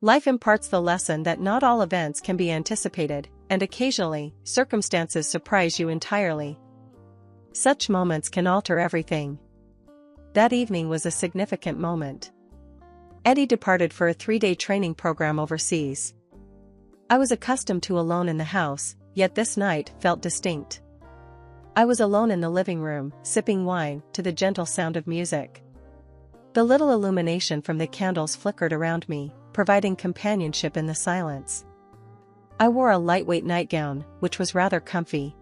Life imparts the lesson that not all events can be anticipated, and occasionally, circumstances surprise you entirely. Such moments can alter everything. That evening was a significant moment. Eddie departed for a 3-day training program overseas. I was accustomed to alone in the house, yet this night felt distinct. I was alone in the living room, sipping wine, to the gentle sound of music. The little illumination from the candles flickered around me, providing companionship in the silence. I wore a lightweight nightgown, which was rather comfy.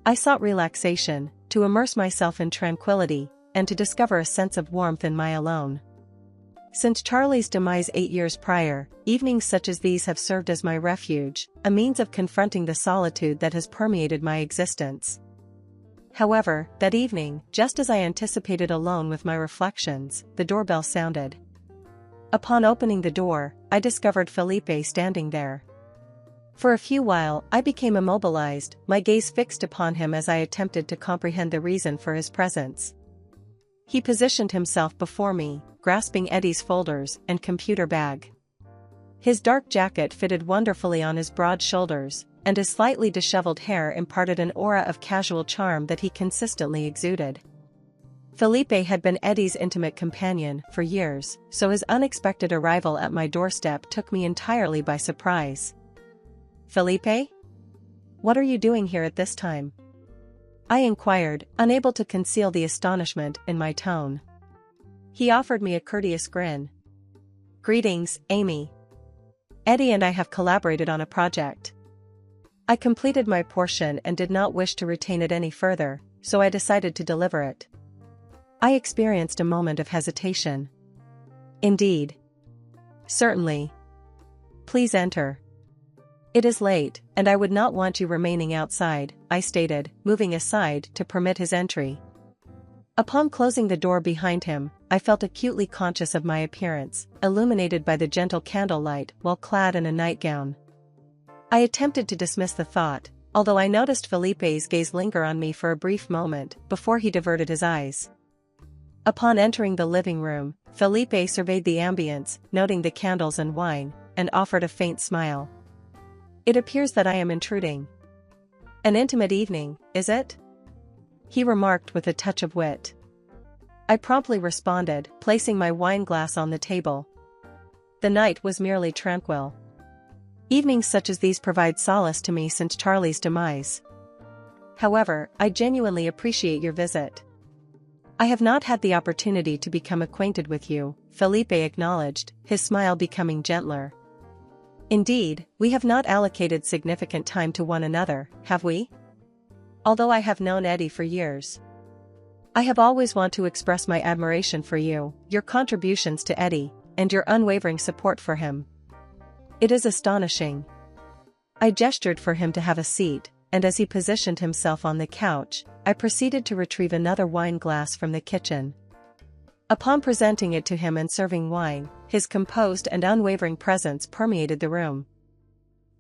I sought relaxation, to immerse myself in tranquility, and to discover a sense of warmth in my alone. Since Charlie's demise 8 years prior, evenings such as these have served as my refuge, a means of confronting the solitude that has permeated my existence. However, that evening, just as I anticipated alone with my reflections, the doorbell sounded. Upon opening the door, I discovered Felipe standing there. For a few while, I became immobilized, my gaze fixed upon him as I attempted to comprehend the reason for his presence. He positioned himself before me, grasping Eddie's folders and computer bag. His dark jacket fitted wonderfully on his broad shoulders, and his slightly disheveled hair imparted an aura of casual charm that he consistently exuded. Felipe had been Eddie's intimate companion for years, so his unexpected arrival at my doorstep took me entirely by surprise. "Felipe? What are you doing here at this time?" I inquired, unable to conceal the astonishment in my tone. He offered me a courteous grin. "Greetings, Amy. Eddie and I have collaborated on a project." I completed my portion and did not wish to retain it any further, so I decided to deliver it. I experienced a moment of hesitation. "Indeed." "Certainly. Please enter." "It is late, and I would not want you remaining outside," I stated, moving aside to permit his entry. Upon closing the door behind him, I felt acutely conscious of my appearance, illuminated by the gentle candlelight while clad in a nightgown. I attempted to dismiss the thought, although I noticed Felipe's gaze linger on me for a brief moment before he diverted his eyes. Upon entering the living room, Felipe surveyed the ambience, noting the candles and wine, and offered a faint smile. "It appears that I am intruding. An intimate evening, is it?" he remarked with a touch of wit. I promptly responded, placing my wine glass on the table. The night was merely tranquil. Evenings such as these provide solace to me since Charlie's demise. However, I genuinely appreciate your visit. "I have not had the opportunity to become acquainted with you," Felipe acknowledged, his smile becoming gentler. "Indeed, we have not allocated significant time to one another, have we? Although I have known Eddie for years. I have always wanted to express my admiration for you, your contributions to Eddie, and your unwavering support for him. It is astonishing." I gestured for him to have a seat, and as he positioned himself on the couch, I proceeded to retrieve another wine glass from the kitchen. Upon presenting it to him and serving wine, his composed and unwavering presence permeated the room.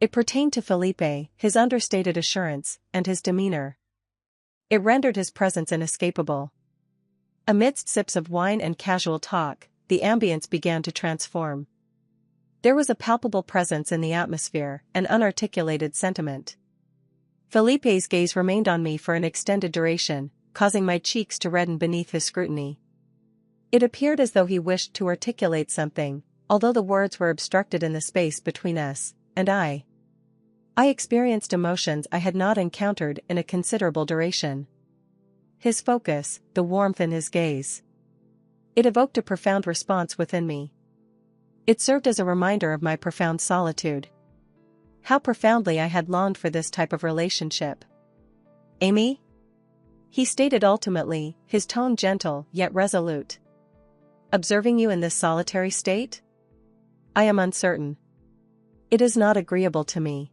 It pertained to Felipe, his understated assurance, and his demeanor. It rendered his presence inescapable. Amidst sips of wine and casual talk, the ambience began to transform. There was a palpable presence in the atmosphere, an unarticulated sentiment. Felipe's gaze remained on me for an extended duration, causing my cheeks to redden beneath his scrutiny. It appeared as though he wished to articulate something, although the words were obstructed in the space between us, and I experienced emotions I had not encountered in a considerable duration. His focus, the warmth in his gaze. It evoked a profound response within me. It served as a reminder of my profound solitude. How profoundly I had longed for this type of relationship. "Amy?" he stated ultimately, his tone gentle yet resolute. "Observing you in this solitary state? I am uncertain. It is not agreeable to me.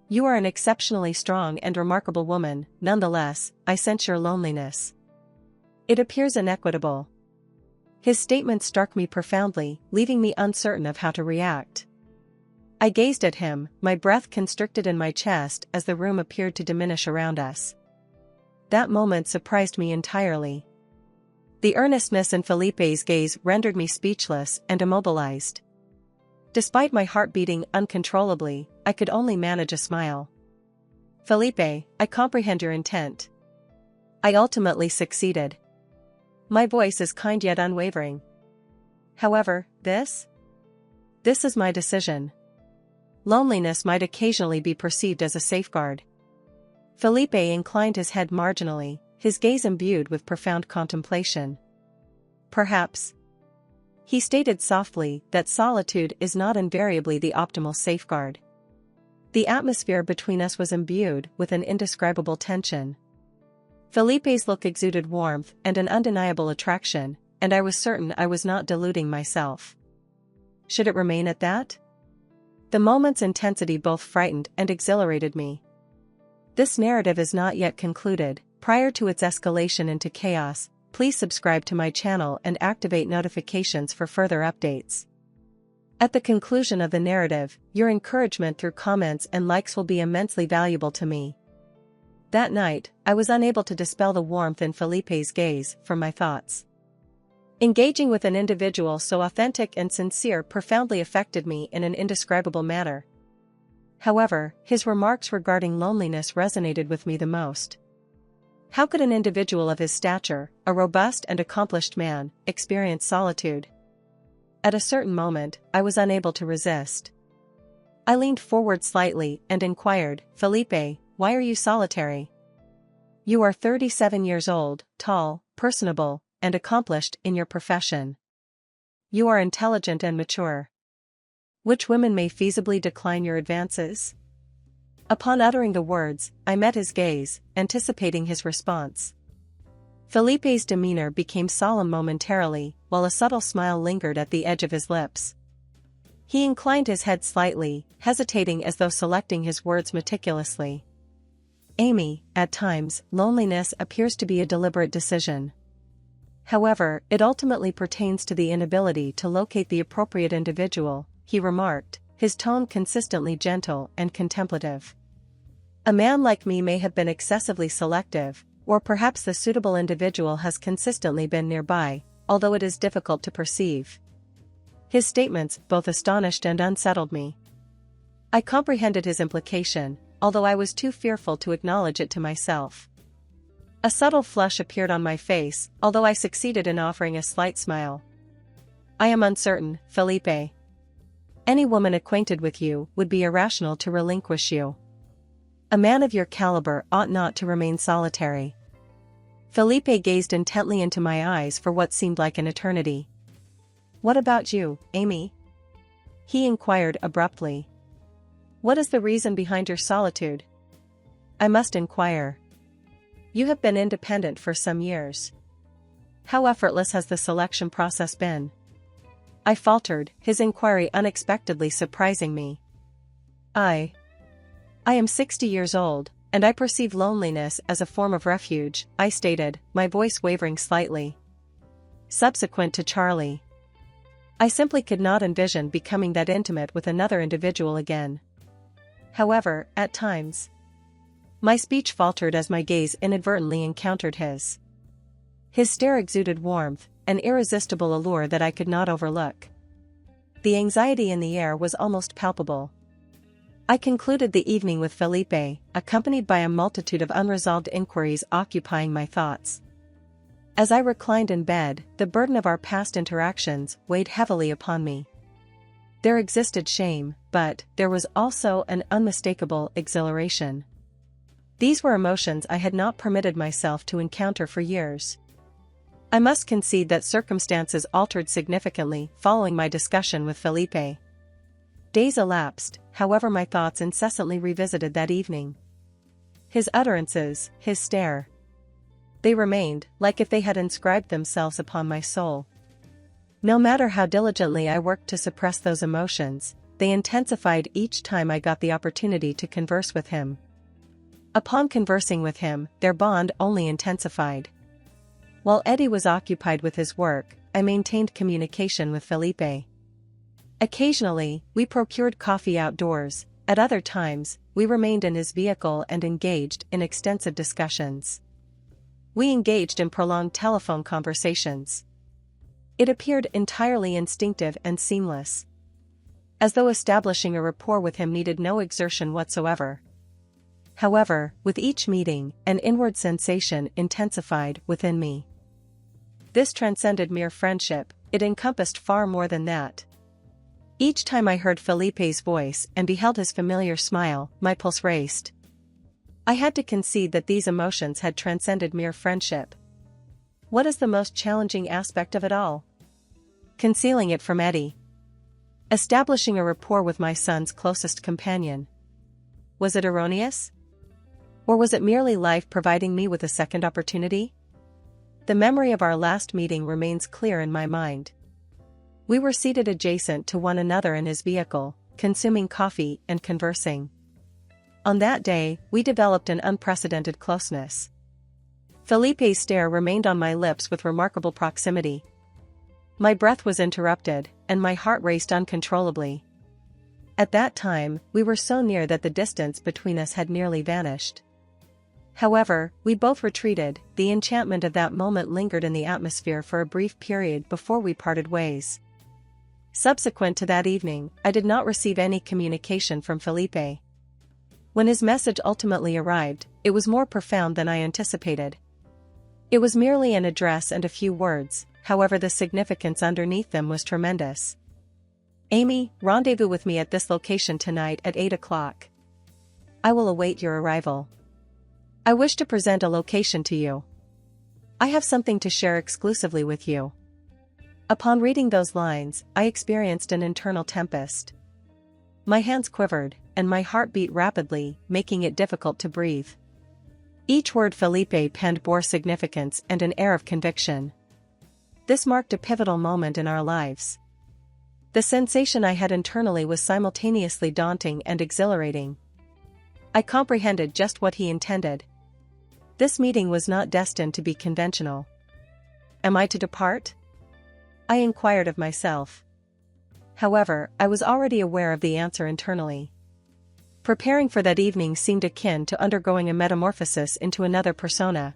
You are an exceptionally strong and remarkable woman, nonetheless, I sense your loneliness. It appears inequitable." His statement struck me profoundly, leaving me uncertain of how to react. I gazed at him, my breath constricted in my chest as the room appeared to diminish around us. That moment surprised me entirely. The earnestness in Felipe's gaze rendered me speechless and immobilized. Despite my heart beating uncontrollably, I could only manage a smile. "Felipe, I comprehend your intent." I ultimately succeeded. My voice is kind yet unwavering. "However, this is my decision. Loneliness might occasionally be perceived as a safeguard." Felipe inclined his head marginally, his gaze imbued with profound contemplation. "Perhaps." He stated softly that solitude is not invariably the optimal safeguard. The atmosphere between us was imbued with an indescribable tension. Felipe's look exuded warmth and an undeniable attraction, and I was certain I was not deluding myself. Should it remain at that? The moment's intensity both frightened and exhilarated me. This narrative is not yet concluded. Prior to its escalation into chaos, please subscribe to my channel and activate notifications for further updates. At the conclusion of the narrative, your encouragement through comments and likes will be immensely valuable to me. That night, I was unable to dispel the warmth in Felipe's gaze from my thoughts. Engaging with an individual so authentic and sincere profoundly affected me in an indescribable manner. However, his remarks regarding loneliness resonated with me the most. How could an individual of his stature, a robust and accomplished man, experience solitude? At a certain moment, I was unable to resist. I leaned forward slightly and inquired, "Felipe, why are you solitary? You are 37 years old, tall, personable, and accomplished in your profession. You are intelligent and mature. Which women may feasibly decline your advances?" Upon uttering the words, I met his gaze, anticipating his response. Felipe's demeanor became solemn momentarily, while a subtle smile lingered at the edge of his lips. He inclined his head slightly, hesitating as though selecting his words meticulously. "Amy, at times, loneliness appears to be a deliberate decision. However, it ultimately pertains to the inability to locate the appropriate individual," he remarked, his tone consistently gentle and contemplative. "A man like me may have been excessively selective, or perhaps the suitable individual has consistently been nearby, although it is difficult to perceive." His statements both astonished and unsettled me. I comprehended his implication, although I was too fearful to acknowledge it to myself. A subtle flush appeared on my face, although I succeeded in offering a slight smile. "I am uncertain, Felipe. Any woman acquainted with you would be irrational to relinquish you. A man of your caliber ought not to remain solitary." Felipe gazed intently into my eyes for what seemed like an eternity. "What about you, Amy?" he inquired abruptly. "What is the reason behind your solitude?" "I must inquire. You have been independent for some years. How effortless has the selection process been?" I faltered, his inquiry unexpectedly surprising me. I am 60 years old, and I perceive loneliness as a form of refuge," I stated, my voice wavering slightly. "Subsequent to Charlie, I simply could not envision becoming that intimate with another individual again. However, at times..." My speech faltered as my gaze inadvertently encountered his. His stare exuded warmth, an irresistible allure that I could not overlook. The anxiety in the air was almost palpable. I concluded the evening with Felipe, accompanied by a multitude of unresolved inquiries occupying my thoughts. As I reclined in bed, the burden of our past interactions weighed heavily upon me. There existed shame, but there was also an unmistakable exhilaration. These were emotions I had not permitted myself to encounter for years. I must concede that circumstances altered significantly following my discussion with Felipe. Days elapsed, however my thoughts incessantly revisited that evening. His utterances, his stare. They remained, like if they had inscribed themselves upon my soul. No matter how diligently I worked to suppress those emotions, they intensified each time I got the opportunity to converse with him. Upon conversing with him, their bond only intensified. While Eddie was occupied with his work, I maintained communication with Felipe. Occasionally, we procured coffee outdoors. At other times, we remained in his vehicle and engaged in extensive discussions. We engaged in prolonged telephone conversations. It appeared entirely instinctive and seamless. as though establishing a rapport with him needed no exertion whatsoever. However, with each meeting, an inward sensation intensified within me. This transcended mere friendship, it encompassed far more than that. Each time I heard Felipe's voice and beheld his familiar smile, my pulse raced. I had to concede that these emotions had transcended mere friendship. What is the most challenging aspect of it all? Concealing it from Eddie. Establishing a rapport with my son's closest companion. Was it erroneous? Or was it merely life providing me with a second opportunity? The memory of our last meeting remains clear in my mind. We were seated adjacent to one another in his vehicle, consuming coffee and conversing. On that day, we developed an unprecedented closeness. Felipe's stare remained on my lips with remarkable proximity. My breath was interrupted, and my heart raced uncontrollably. At that time, we were so near that the distance between us had nearly vanished. However, we both retreated. The enchantment of that moment lingered in the atmosphere for a brief period before we parted ways. Subsequent to that evening, I did not receive any communication from Felipe. When his message ultimately arrived, it was more profound than I anticipated. It was merely an address and a few words, however the significance underneath them was tremendous. Amy, rendezvous with me at this location tonight at 8 o'clock. I will await your arrival. I wish to present a location to you. I have something to share exclusively with you. Upon reading those lines, I experienced an internal tempest. My hands quivered, and my heart beat rapidly, making it difficult to breathe. Each word Felipe penned bore significance and an air of conviction. This marked a pivotal moment in our lives. The sensation I had internally was simultaneously daunting and exhilarating. I comprehended just what he intended. This meeting was not destined to be conventional. Am I to depart? I inquired of myself. However, I was already aware of the answer internally. Preparing for that evening seemed akin to undergoing a metamorphosis into another persona.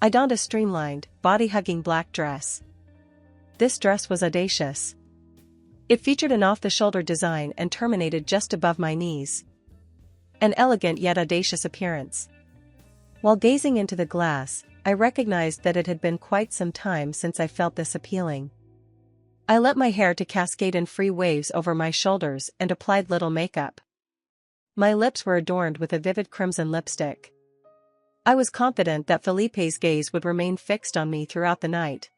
I donned a streamlined, body-hugging black dress. This dress was audacious. It featured an off-the-shoulder design and terminated just above my knees. An elegant yet audacious appearance. While gazing into the glass, I recognized that it had been quite some time since I felt this appealing. I let my hair to cascade in free waves over my shoulders and applied little makeup. My lips were adorned with a vivid crimson lipstick. I was confident that Felipe's gaze would remain fixed on me throughout the night.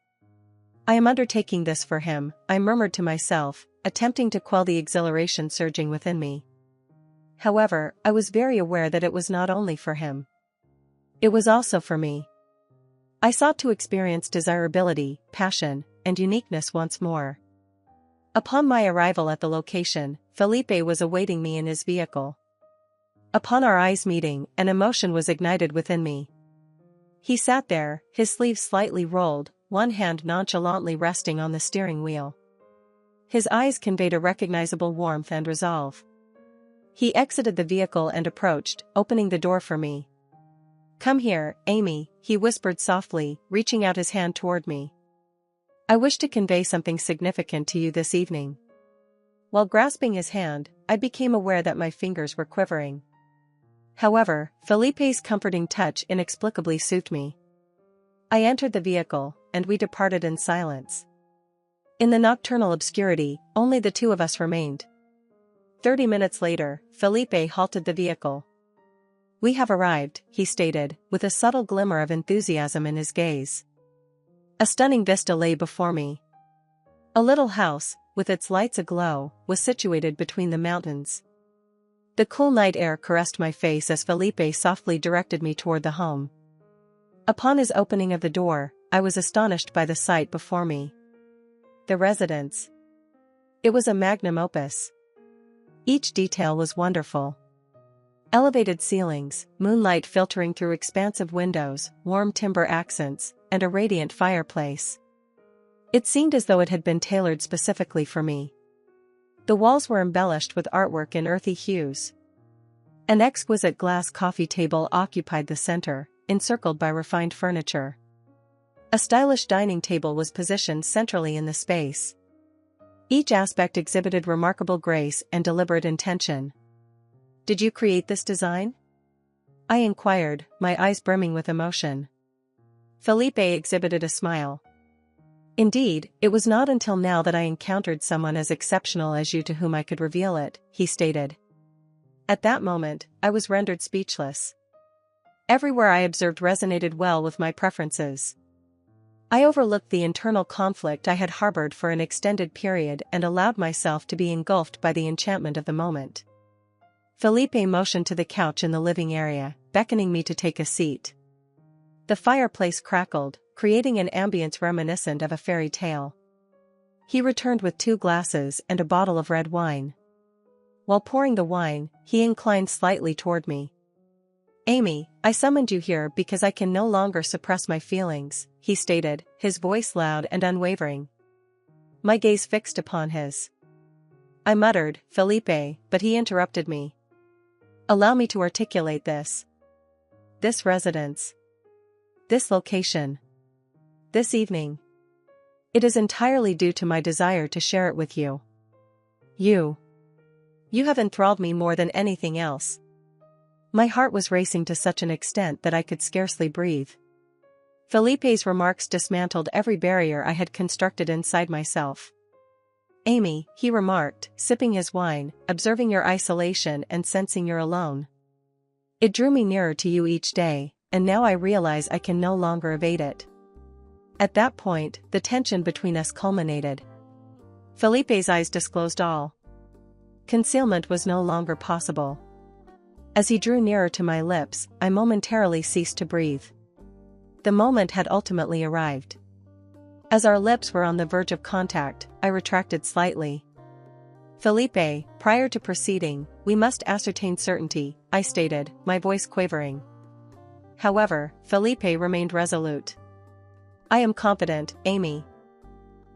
I am undertaking this for him, I murmured to myself, attempting to quell the exhilaration surging within me. However, I was very aware that it was not only for him. It was also for me. I sought to experience desirability, passion, and uniqueness once more. Upon my arrival at the location, Felipe was awaiting me in his vehicle. Upon our eyes meeting, an emotion was ignited within me. He sat there, his sleeves slightly rolled, one hand nonchalantly resting on the steering wheel. His eyes conveyed a recognizable warmth and resolve. He exited the vehicle and approached, opening the door for me. "Come here, Amy," he whispered softly, reaching out his hand toward me. "I wish to convey something significant to you this evening." While grasping his hand, I became aware that my fingers were quivering. However, Felipe's comforting touch inexplicably soothed me. I entered the vehicle, and we departed in silence. In the nocturnal obscurity, only the two of us remained. 30 minutes later, Felipe halted the vehicle. "We have arrived," he stated, with a subtle glimmer of enthusiasm in his gaze. A stunning vista lay before me. A little house, with its lights aglow, was situated between the mountains. The cool night air caressed my face as Felipe softly directed me toward the home. Upon his opening of the door, I was astonished by the sight before me. The residence. It was a magnum opus. Each detail was wonderful. Elevated ceilings, moonlight filtering through expansive windows, warm timber accents, and a radiant fireplace. It seemed as though it had been tailored specifically for me. The walls were embellished with artwork in earthy hues. An exquisite glass coffee table occupied the center, encircled by refined furniture. A stylish dining table was positioned centrally in the space. Each aspect exhibited remarkable grace and deliberate intention. "Did you create this design?" I inquired, my eyes brimming with emotion. Felipe exhibited a smile. "Indeed, it was not until now that I encountered someone as exceptional as you to whom I could reveal it," he stated. At that moment, I was rendered speechless. Everywhere I observed resonated well with my preferences. I overlooked the internal conflict I had harbored for an extended period and allowed myself to be engulfed by the enchantment of the moment. Felipe motioned to the couch in the living area, beckoning me to take a seat. The fireplace crackled, creating an ambience reminiscent of a fairy tale. He returned with 2 glasses and a bottle of red wine. While pouring the wine, he inclined slightly toward me. "Amy, I summoned you here because I can no longer suppress my feelings," he stated, his voice loud and unwavering. My gaze fixed upon his. I muttered, "Felipe," but he interrupted me. "Allow me to articulate this. This residence. This location. This evening. It is entirely due to my desire to share it with you. You have enthralled me more than anything else." My heart was racing to such an extent that I could scarcely breathe. Felipe's remarks dismantled every barrier I had constructed inside myself. "Amy," he remarked, sipping his wine, "observing your isolation and sensing you're alone. It drew me nearer to you each day, and now I realize I can no longer evade it." At that point, the tension between us culminated. Felipe's eyes disclosed all. Concealment was no longer possible. As he drew nearer to my lips, I momentarily ceased to breathe. The moment had ultimately arrived. As our lips were on the verge of contact, I retracted slightly. "Felipe, prior to proceeding, we must ascertain certainty," I stated, my voice quavering. However, Felipe remained resolute. "I am confident, Amy.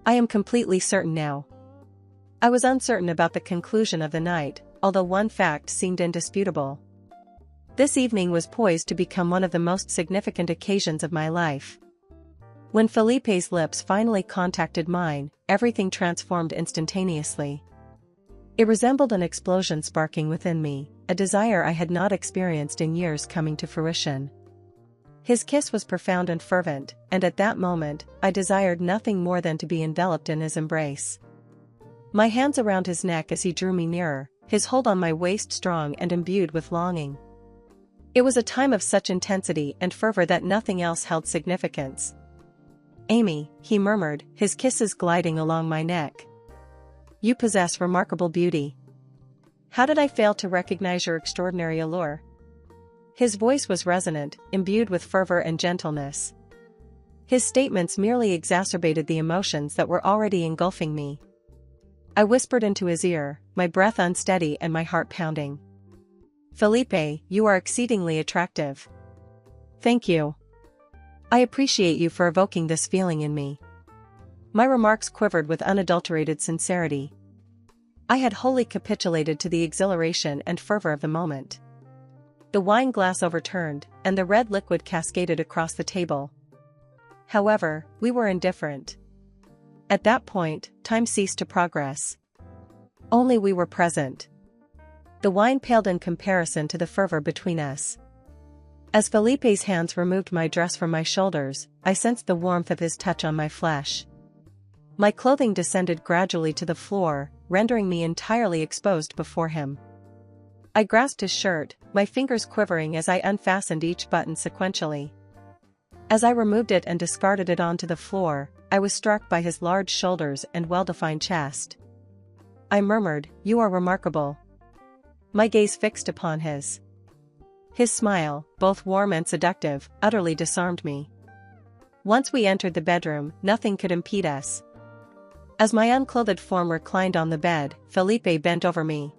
I am completely certain now." I was uncertain about the conclusion of the night, although one fact seemed indisputable. This evening was poised to become one of the most significant occasions of my life. When Felipe's lips finally contacted mine, everything transformed instantaneously. It resembled an explosion sparking within me, a desire I had not experienced in years coming to fruition. His kiss was profound and fervent, and at that moment, I desired nothing more than to be enveloped in his embrace. My hands around his neck as he drew me nearer, his hold on my waist strong and imbued with longing. It was a time of such intensity and fervor that nothing else held significance. "Amy," he murmured, his kisses gliding along my neck. "You possess remarkable beauty. How did I fail to recognize your extraordinary allure?" His voice was resonant, imbued with fervor and gentleness. His statements merely exacerbated the emotions that were already engulfing me. I whispered into his ear, my breath unsteady and my heart pounding. "Felipe, you are exceedingly attractive." "Thank you. I appreciate you for evoking this feeling in me." My remarks quivered with unadulterated sincerity. I had wholly capitulated to the exhilaration and fervor of the moment. The wine glass overturned, and the red liquid cascaded across the table. However, we were indifferent. At that point, time ceased to progress. Only we were present. The wine paled in comparison to the fervor between us. As Felipe's hands removed my dress from my shoulders, I sensed the warmth of his touch on my flesh. My clothing descended gradually to the floor, rendering me entirely exposed before him. I grasped his shirt, my fingers quivering as I unfastened each button sequentially. As I removed it and discarded it onto the floor, I was struck by his large shoulders and well-defined chest. I murmured, "You are remarkable." My gaze fixed upon his. His smile, both warm and seductive, utterly disarmed me. Once we entered the bedroom, nothing could impede us. As my unclothed form reclined on the bed, Felipe bent over me.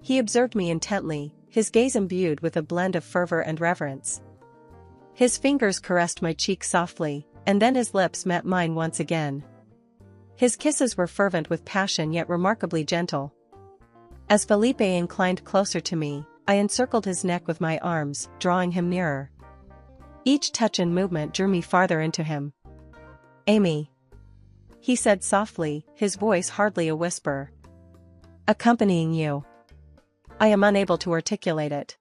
He observed me intently, his gaze imbued with a blend of fervor and reverence. His fingers caressed my cheek softly, and then his lips met mine once again. His kisses were fervent with passion yet remarkably gentle. As Felipe inclined closer to me, I encircled his neck with my arms, drawing him nearer. Each touch and movement drew me farther into him. "Amy," he said softly, his voice hardly a whisper. Accompanying you. I am unable to articulate it.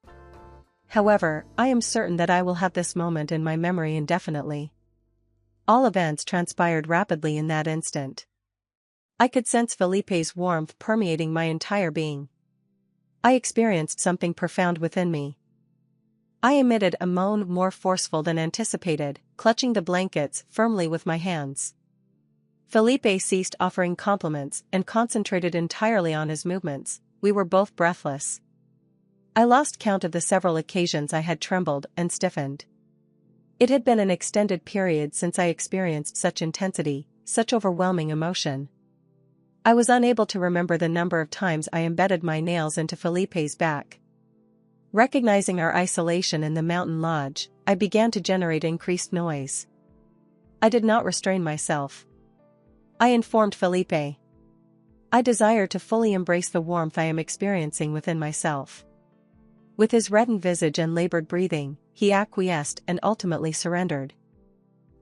However, I am certain that I will have this moment in my memory indefinitely. All events transpired rapidly in that instant. I could sense Felipe's warmth permeating my entire being. I experienced something profound within me. I emitted a moan more forceful than anticipated, clutching the blankets firmly with my hands. Felipe ceased offering compliments and concentrated entirely on his movements. We were both breathless. I lost count of the several occasions I had trembled and stiffened. It had been an extended period since I experienced such intensity, such overwhelming emotion. I was unable to remember the number of times I embedded my nails into Felipe's back. Recognizing our isolation in the mountain lodge, I began to generate increased noise. I did not restrain myself. I informed Felipe. I desire to fully embrace the warmth I am experiencing within myself. With his reddened visage and labored breathing, he acquiesced and ultimately surrendered.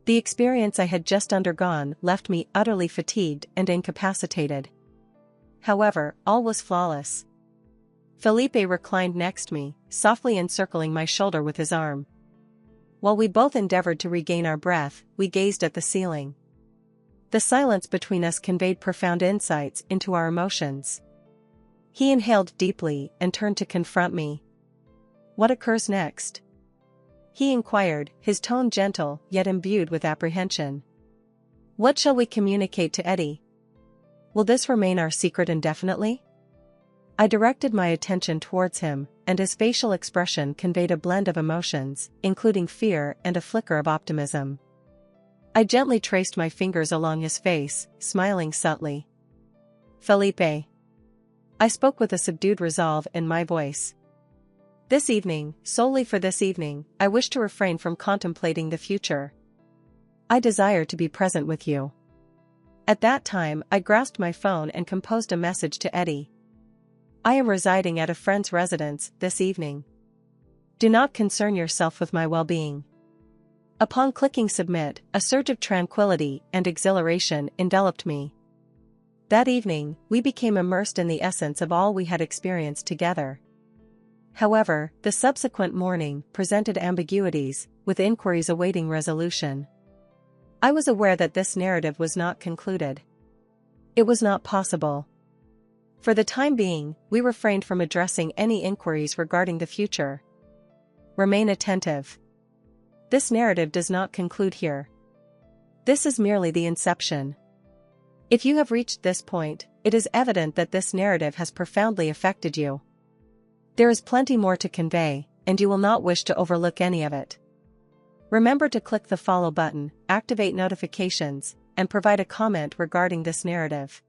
The experience I had just undergone left me utterly fatigued and incapacitated. However, all was flawless. Felipe reclined next me, softly encircling my shoulder with his arm. While we both endeavored to regain our breath, we gazed at the ceiling. The silence between us conveyed profound insights into our emotions. He inhaled deeply and turned to confront me. What occurs next? He inquired, his tone gentle yet imbued with apprehension. What shall we communicate to Eddie? Will this remain our secret indefinitely? I directed my attention towards him, and his facial expression conveyed a blend of emotions, including fear and a flicker of optimism. I gently traced my fingers along his face, smiling subtly. Felipe. I spoke with a subdued resolve in my voice. This evening, solely for this evening, I wish to refrain from contemplating the future. I desire to be present with you. At that time, I grasped my phone and composed a message to Eddie. I am residing at a friend's residence this evening. Do not concern yourself with my well-being. Upon clicking submit, a surge of tranquility and exhilaration enveloped me. That evening, we became immersed in the essence of all we had experienced together. However, the subsequent morning presented ambiguities, with inquiries awaiting resolution. I was aware that this narrative was not concluded. It was not possible. For the time being, we refrained from addressing any inquiries regarding the future. Remain attentive. This narrative does not conclude here. This is merely the inception. If you have reached this point, it is evident that this narrative has profoundly affected you. There is plenty more to convey, and you will not wish to overlook any of it. Remember to click the follow button, activate notifications, and provide a comment regarding this narrative.